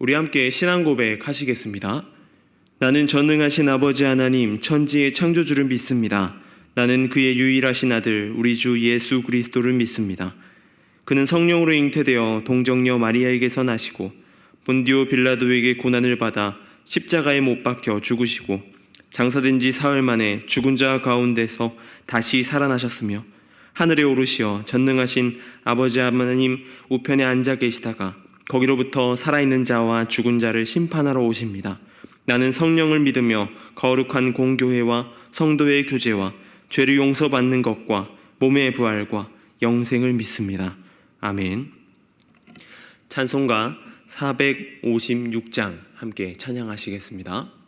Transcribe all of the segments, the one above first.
우리 함께 신앙 고백 하시겠습니다. 나는 전능하신 아버지 하나님 천지의 창조주를 믿습니다. 나는 그의 유일하신 아들 우리 주 예수 그리스도를 믿습니다. 그는 성령으로 잉태되어 동정녀 마리아에게서 나시고 본디오 빌라도에게 고난을 받아 십자가에 못 박혀 죽으시고 장사된 지 사흘 만에 죽은 자 가운데서 다시 살아나셨으며 하늘에 오르시어 전능하신 아버지 하나님 우편에 앉아 계시다가 거기로부터 살아있는 자와 죽은 자를 심판하러 오십니다. 나는 성령을 믿으며 거룩한 공교회와 성도의 교제와 죄를 용서받는 것과 몸의 부활과 영생을 믿습니다. 아멘. 찬송가 456장 함께 찬양하시겠습니다.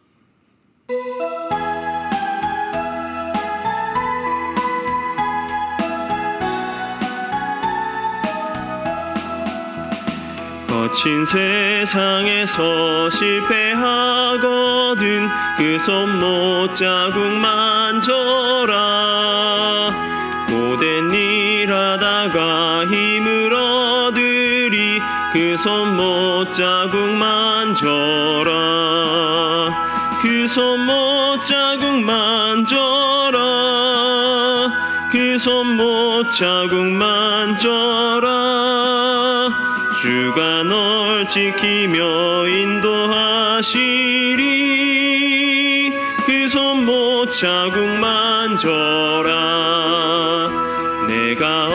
거친 세상에서 실패하거든 그 손못 자국 만져라. 고된 일 하다가 힘을 얻으리 그 손못 자국 만져라. 그 손못 자국 만져라. 그 손못 자국 만져라. 주가 널 지키며 인도하시리 그 손못 자국 만져라. 내가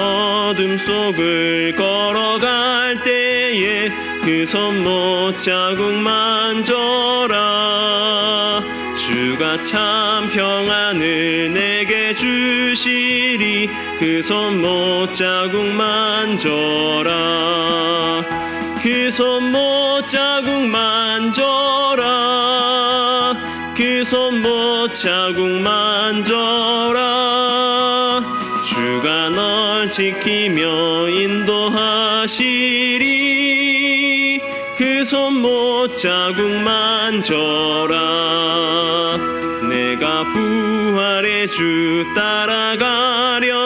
어둠 속을 걸어갈 때에 그 손못 자국 만져라. 주가 참 평안을 내게 주시리 그 손못 자국 만져라. 그 손못 자국 만져라. 그 손못 자국 만져라. 주가 널 지키며 인도하시리 그 손못 자국 만져라. 내가 부활의 주 따라가려면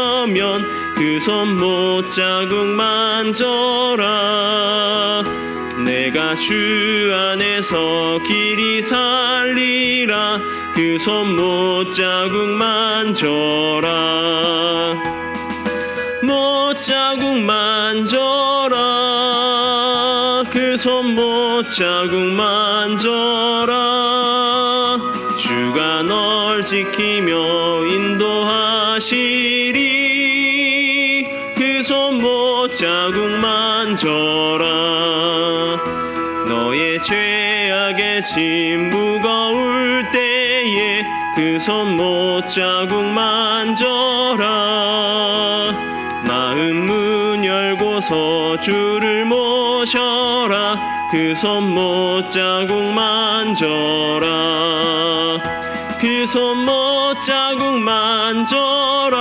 그 손못 자국 만져라. 내가 주 안에서 길이 살리라 그 손못 자국 만져라. 못 자국 만져라. 그 손못 자국 만져라. 주가 널 지키며 인도하시리 그 손못 자국 만져라. 너의 죄악의 짐 무거울 때에 그 손못 자국 만져라. 마음 문 열고서 주를 모셔라 그 손못 자국 만져라. 그 손못 자국 만져라.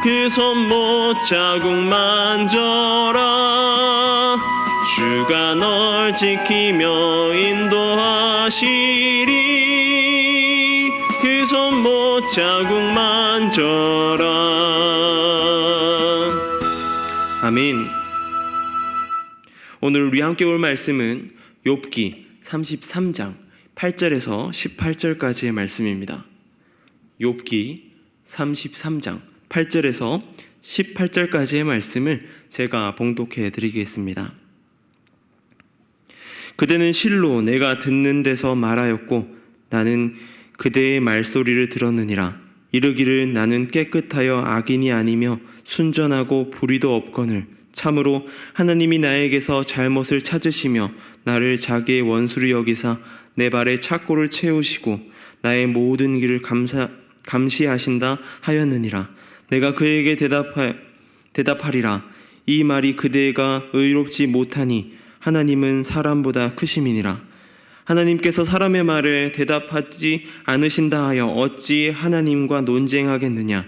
그 손못 자국 만져라. 주가 널 지키며 인도하시리 그 손못 자국 만져라. 아멘. 오늘 우리 함께 볼 말씀은 욥기 33장 8절에서 18절까지의 말씀입니다. 욥기 33장 8절에서 18절까지의 말씀을 제가 봉독해 드리겠습니다. 그대는 실로 내가 듣는 데서 말하였고 나는 그대의 말소리를 들었느니라. 이르기를 나는 깨끗하여 악인이 아니며 순전하고 불의도 없거늘 참으로 하나님이 나에게서 잘못을 찾으시며 나를 자기의 원수로 여기사 내 발에 착고를 채우시고 나의 모든 길을 감시하신다 하였느니라. 내가 그에게 대답하리라. 이 말이 그대가 의롭지 못하니 하나님은 사람보다 크심이니라. 하나님께서 사람의 말에 대답하지 않으신다 하여 어찌 하나님과 논쟁하겠느냐.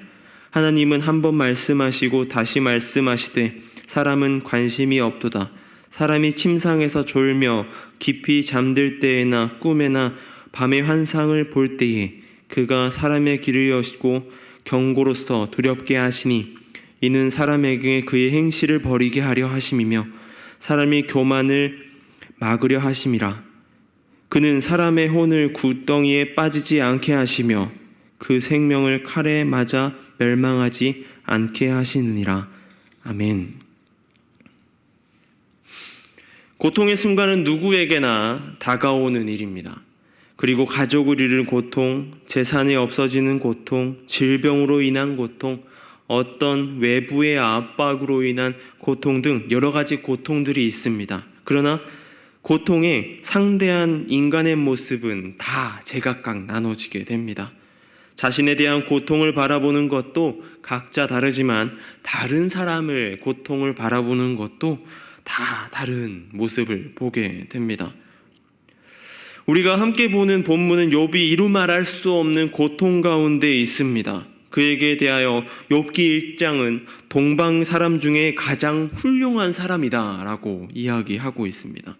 하나님은 한 번 말씀하시고 다시 말씀하시되 사람은 관심이 없도다. 사람이 침상에서 졸며 깊이 잠들 때에나 꿈에나 밤의 환상을 볼 때에 그가 사람의 길을 여시고 경고로서 두렵게 하시니 이는 사람에게 그의 행실을 버리게 하려 하심이며 사람이 교만을 막으려 하심이라. 그는 사람의 혼을 구덩이에 빠지지 않게 하시며 그 생명을 칼에 맞아 멸망하지 않게 하시느니라. 아멘. 고통의 순간은 누구에게나 다가오는 일입니다. 그리고 가족을 잃은 고통, 재산이 없어지는 고통, 질병으로 인한 고통, 어떤 외부의 압박으로 인한 고통 등 여러 가지 고통들이 있습니다. 그러나 고통의 상대한 인간의 모습은 다 제각각 나눠지게 됩니다. 자신에 대한 고통을 바라보는 것도 각자 다르지만 다른 사람의 고통을 바라보는 것도 다 다른 모습을 보게 됩니다. 우리가 함께 보는 본문은 욥이 이루 말할 수 없는 고통 가운데 있습니다. 그에게 대하여 욥기 1장은 동방 사람 중에 가장 훌륭한 사람이다 라고 이야기하고 있습니다.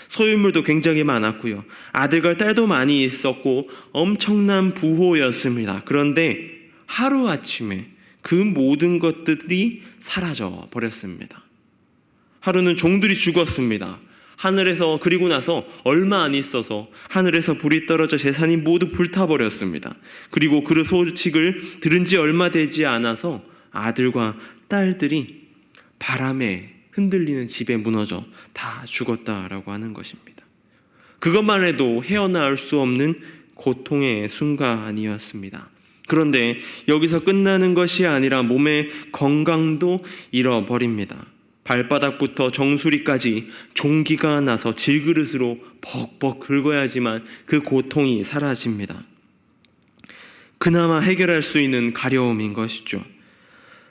소유물도 굉장히 많았고요. 아들과 딸도 많이 있었고 엄청난 부호였습니다. 그런데 하루아침에 그 모든 것들이 사라져 버렸습니다. 하루는 종들이 죽었습니다. 하늘에서, 그리고 나서 얼마 안 있어서 하늘에서 불이 떨어져 재산이 모두 불타버렸습니다. 그리고 그 소식을 들은 지 얼마 되지 않아서 아들과 딸들이 바람에 흔들리는 집에 무너져 다 죽었다라고 하는 것입니다. 그것만 해도 헤어나올 수 없는 고통의 순간이었습니다. 그런데 여기서 끝나는 것이 아니라 몸의 건강도 잃어버립니다. 발바닥부터 정수리까지 종기가 나서 질그릇으로 벅벅 긁어야지만 그 고통이 사라집니다. 그나마 해결할 수 있는 가려움인 것이죠.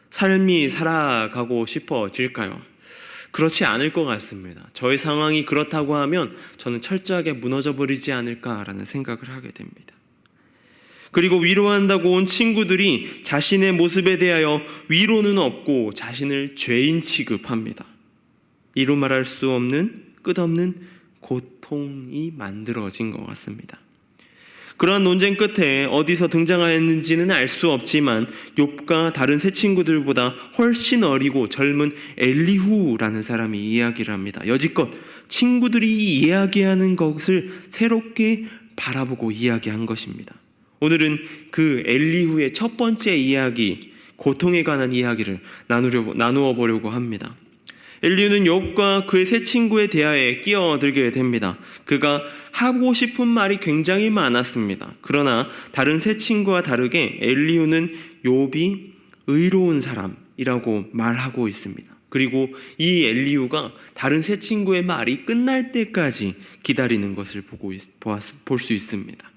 삶이 살아가고 싶어질까요? 그렇지 않을 것 같습니다. 저의 상황이 그렇다고 하면 저는 철저하게 무너져 버리지 않을까라는 생각을 하게 됩니다. 그리고 위로한다고 온 친구들이 자신의 모습에 대하여 위로는 없고 자신을 죄인 취급합니다. 이루 말할 수 없는 끝없는 고통이 만들어진 것 같습니다. 그러한 논쟁 끝에 어디서 등장하였는지는 알 수 없지만 욥과 다른 세 친구들보다 훨씬 어리고 젊은 엘리후라는 사람이 이야기를 합니다. 여지껏 친구들이 이야기하는 것을 새롭게 바라보고 이야기한 것입니다. 오늘은 그 엘리후의 첫 번째 이야기, 고통에 관한 이야기를 나누어 보려고 합니다. 엘리후는 욥과 그의 세 친구의 대화에 끼어들게 됩니다. 그가 하고 싶은 말이 굉장히 많았습니다. 그러나 다른 세 친구와 다르게 엘리후는 욥이 의로운 사람이라고 말하고 있습니다. 그리고 이 엘리후가 다른 세 친구의 말이 끝날 때까지 기다리는 것을 볼 수 있습니다.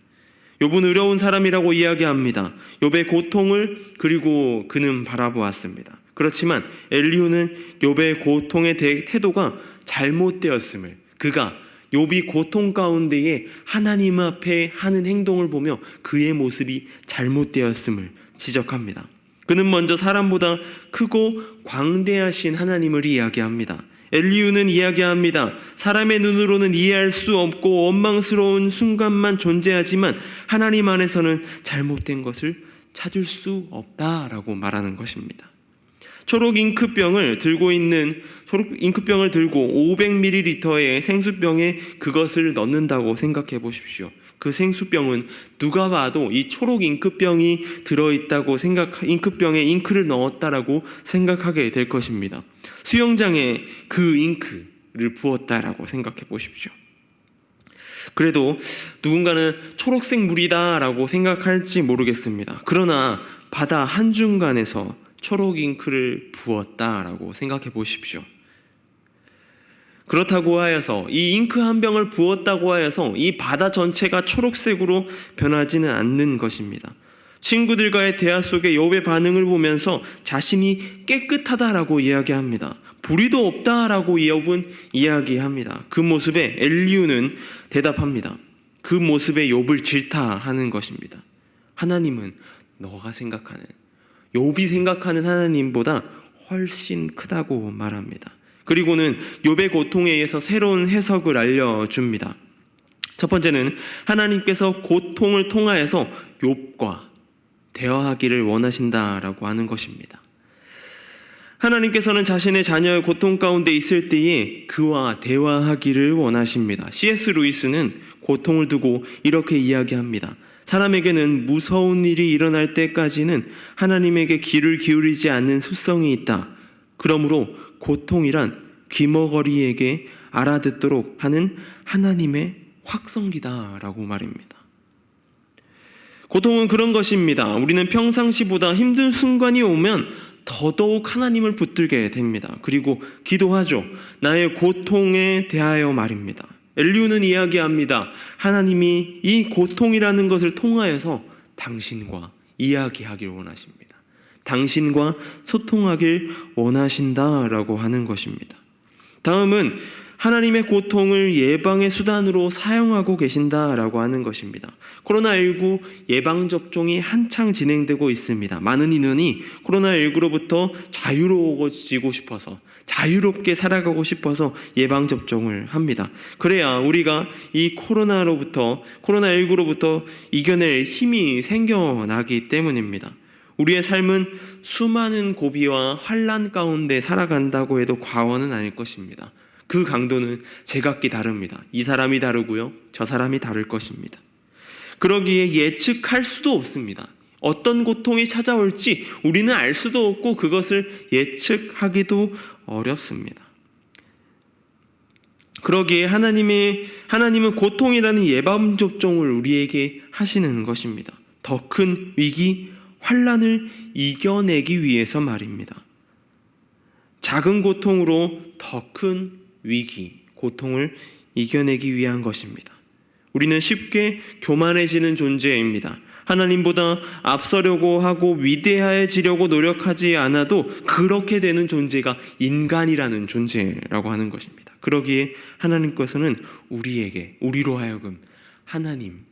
욥은 의로운 사람이라고 이야기합니다. 욥의 고통을 그리고 그는 바라보았습니다. 그렇지만 엘리후는 욥의 고통의 태도가 잘못되었음을, 그가 욥이 고통 가운데에 하나님 앞에 하는 행동을 보며 그의 모습이 잘못되었음을 지적합니다. 그는 먼저 사람보다 크고 광대하신 하나님을 이야기합니다. 엘리후는 이야기합니다. 사람의 눈으로는 이해할 수 없고 원망스러운 순간만 존재하지만 하나님 안에서는 잘못된 것을 찾을 수 없다라고 말하는 것입니다. 초록 잉크병을 들고 500ml의 생수병에 그것을 넣는다고 생각해 보십시오. 그 생수병은 누가 봐도 이 초록 잉크병이 들어있다고 잉크병에 잉크를 넣었다라고 생각하게 될 것입니다. 수영장에 그 잉크를 부었다라고 생각해 보십시오. 그래도 누군가는 초록색 물이다라고 생각할지 모르겠습니다. 그러나 바다 한중간에서 초록 잉크를 부었다라고 생각해 보십시오. 그렇다고 하여서 이 잉크 한 병을 부었다고 하여서 이 바다 전체가 초록색으로 변하지는 않는 것입니다. 친구들과의 대화 속에 욥의 반응을 보면서 자신이 깨끗하다라고 이야기합니다. 불의도 없다라고 욥은 이야기합니다. 그 모습에 엘리후는 대답합니다. 그 모습에 욥을 질타하는 것입니다. 하나님은 너가 생각하는, 욥이 생각하는 하나님보다 훨씬 크다고 말합니다. 그리고는 욥의 고통에 의해서 새로운 해석을 알려줍니다. 첫 번째는 하나님께서 고통을 통하여서 욥과 대화하기를 원하신다라고 하는 것입니다. 하나님께서는 자신의 자녀의 고통 가운데 있을 때에 그와 대화하기를 원하십니다. C.S. 루이스는 고통을 두고 이렇게 이야기합니다. 사람에게는 무서운 일이 일어날 때까지는 하나님에게 귀를 기울이지 않는 습성이 있다. 그러므로 고통이란 귀머거리에게 알아듣도록 하는 하나님의 확성기다라고 말입니다. 고통은 그런 것입니다. 우리는 평상시보다 힘든 순간이 오면 더더욱 하나님을 붙들게 됩니다. 그리고 기도하죠. 나의 고통에 대하여 말입니다. 엘리후는 이야기합니다. 하나님이 이 고통이라는 것을 통하여서 당신과 이야기하길 원하십니다. 당신과 소통하길 원하신다라고 하는 것입니다. 다음은 하나님의 고통을 예방의 수단으로 사용하고 계신다라고 하는 것입니다. 코로나19 예방접종이 한창 진행되고 있습니다. 많은 인원이 코로나19로부터 자유로워지고 싶어서, 자유롭게 살아가고 싶어서 예방접종을 합니다. 그래야 우리가 이 코로나19로부터 이겨낼 힘이 생겨나기 때문입니다. 우리의 삶은 수많은 고비와 환난 가운데 살아간다고 해도 과언은 아닐 것입니다. 그 강도는 제각기 다릅니다. 이 사람이 다르고요, 저 사람이 다를 것입니다. 그러기에 예측할 수도 없습니다. 어떤 고통이 찾아올지 우리는 알 수도 없고 그것을 예측하기도 어렵습니다. 그러기에 하나님은 고통이라는 예방접종을 우리에게 하시는 것입니다. 더 큰 위기, 환난을 이겨내기 위해서 말입니다. 작은 고통으로 더 큰 위기, 고통을 이겨내기 위한 것입니다. 우리는 쉽게 교만해지는 존재입니다. 하나님보다 앞서려고 하고 위대해지려고 노력하지 않아도 그렇게 되는 존재가 인간이라는 존재라고 하는 것입니다. 그러기에 하나님께서는 우리로 하여금 하나님,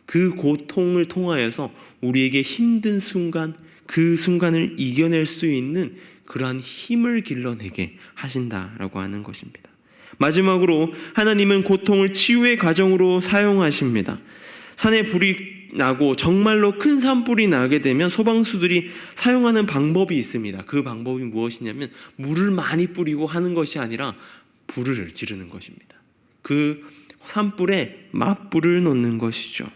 그 고통을 통하여서 우리에게 힘든 순간, 그 순간을 이겨낼 수 있는 그러한 힘을 길러내게 하신다라고 하는 것입니다. 마지막으로 하나님은 고통을 치유의 과정으로 사용하십니다. 산에 불이 나고 정말로 큰 산불이 나게 되면 소방수들이 사용하는 방법이 있습니다. 그 방법이 무엇이냐면 물을 많이 뿌리고 하는 것이 아니라 불을 지르는 것입니다. 그 산불에 맞불을 놓는 것이죠.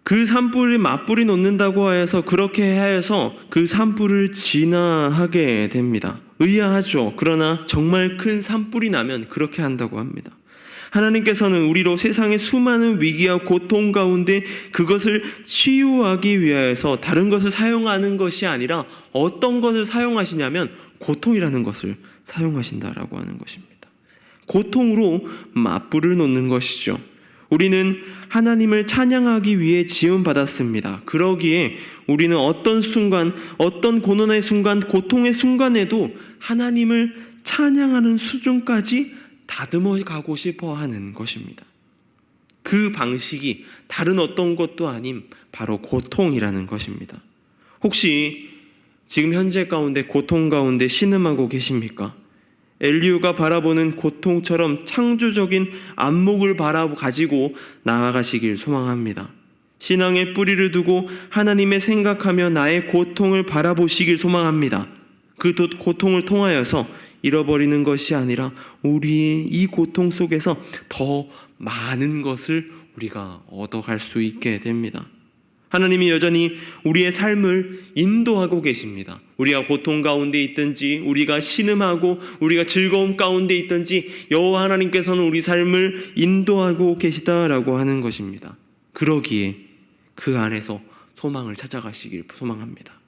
그 산불이 맞불이 놓는다고 하여서 그렇게 하여서 그 산불을 진화하게 됩니다. 의아하죠. 그러나 정말 큰 산불이 나면 그렇게 한다고 합니다. 하나님께서는 우리로 세상의 수많은 위기와 고통 가운데 그것을 치유하기 위해서 다른 것을 사용하는 것이 아니라 어떤 것을 사용하시냐면 고통이라는 것을 사용하신다라고 하는 것입니다. 고통으로 맞불을 놓는 것이죠. 우리는 하나님을 찬양하기 위해 지음받았습니다. 그러기에 우리는 어떤 순간, 어떤 고난의 순간, 고통의 순간에도 하나님을 찬양하는 수준까지 다듬어 가고 싶어 하는 것입니다. 그 방식이 다른 어떤 것도 아닌 바로 고통이라는 것입니다. 혹시 지금 현재 가운데 고통 가운데 신음하고 계십니까? 엘리후가 바라보는 고통처럼 창조적인 안목을 가지고 나아가시길 소망합니다. 신앙의 뿌리를 두고 하나님의 생각하며 나의 고통을 바라보시길 소망합니다. 그 고통을 통하여서 잃어버리는 것이 아니라 우리의 이 고통 속에서 더 많은 것을 우리가 얻어갈 수 있게 됩니다. 하나님이 여전히 우리의 삶을 인도하고 계십니다. 우리가 고통 가운데 있든지 우리가 신음하고 우리가 즐거움 가운데 있든지 여호와 하나님께서는 우리 삶을 인도하고 계시다라고 하는 것입니다. 그러기에 그 안에서 소망을 찾아가시길 소망합니다.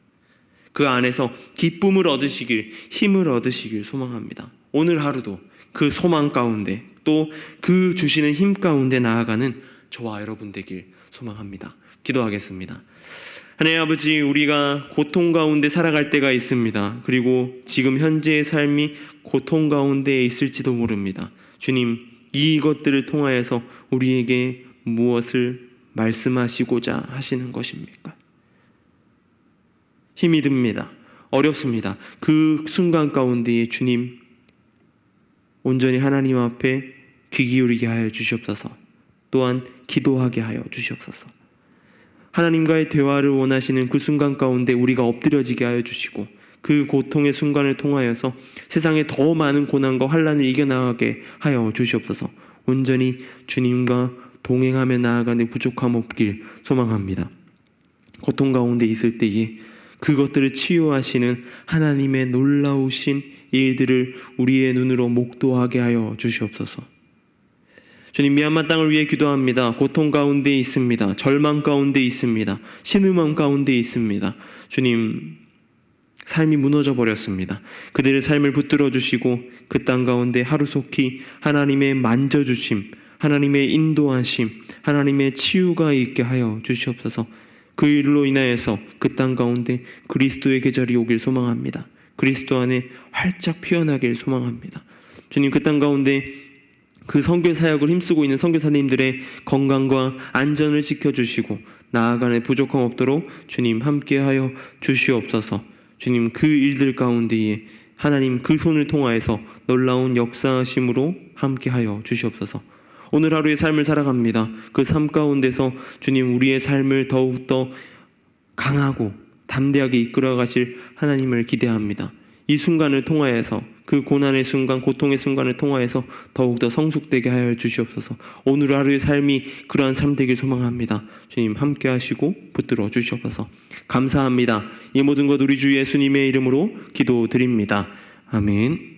그 안에서 기쁨을 얻으시길, 힘을 얻으시길 소망합니다. 오늘 하루도 그 소망 가운데 또 그 주시는 힘 가운데 나아가는 저와 여러분 되길 소망합니다. 기도하겠습니다. 하나님 아버지, 우리가 고통 가운데 살아갈 때가 있습니다. 그리고 지금 현재의 삶이 고통 가운데 있을지도 모릅니다. 주님, 이것들을 통하여서 우리에게 무엇을 말씀하시고자 하시는 것입니까? 힘이 듭니다. 어렵습니다. 그 순간 가운데에 주님, 온전히 하나님 앞에 귀 기울이게 하여 주시옵소서. 또한 기도하게 하여 주시옵소서. 하나님과의 대화를 원하시는 그 순간 가운데 우리가 엎드려지게 하여 주시고, 그 고통의 순간을 통하여서 세상에 더 많은 고난과 환난을 이겨나가게 하여 주시옵소서. 온전히 주님과 동행하며 나아가는 부족함 없길 소망합니다. 고통 가운데 있을 때에 그것들을 치유하시는 하나님의 놀라우신 일들을 우리의 눈으로 목도하게 하여 주시옵소서. 주님, 미얀마 땅을 위해 기도합니다. 고통 가운데 있습니다. 절망 가운데 있습니다. 신음함 가운데 있습니다. 주님, 삶이 무너져 버렸습니다. 그들의 삶을 붙들어 주시고 그 땅 가운데 하루속히 하나님의 만져주심, 하나님의 인도하심, 하나님의 치유가 있게 하여 주시옵소서. 그 일로 인하여서 그 땅 가운데 그리스도의 계절이 오길 소망합니다. 그리스도 안에 활짝 피어나길 소망합니다. 주님, 그 땅 가운데 그 선교 사역을 힘쓰고 있는 선교사님들의 건강과 안전을 지켜주시고 나아가는 부족함 없도록 주님 함께하여 주시옵소서. 주님, 그 일들 가운데에 하나님 그 손을 통하여서 놀라운 역사하심으로 함께하여 주시옵소서. 오늘 하루의 삶을 살아갑니다. 그 삶 가운데서 주님, 우리의 삶을 더욱더 강하고 담대하게 이끌어 가실 하나님을 기대합니다. 이 순간을 통하여서, 그 고난의 순간, 고통의 순간을 통하여서 더욱더 성숙되게 하여 주시옵소서. 오늘 하루의 삶이 그러한 삶 되길 소망합니다. 주님, 함께 하시고 붙들어 주시옵소서. 감사합니다. 이 모든 것 우리 주 예수님의 이름으로 기도드립니다. 아멘.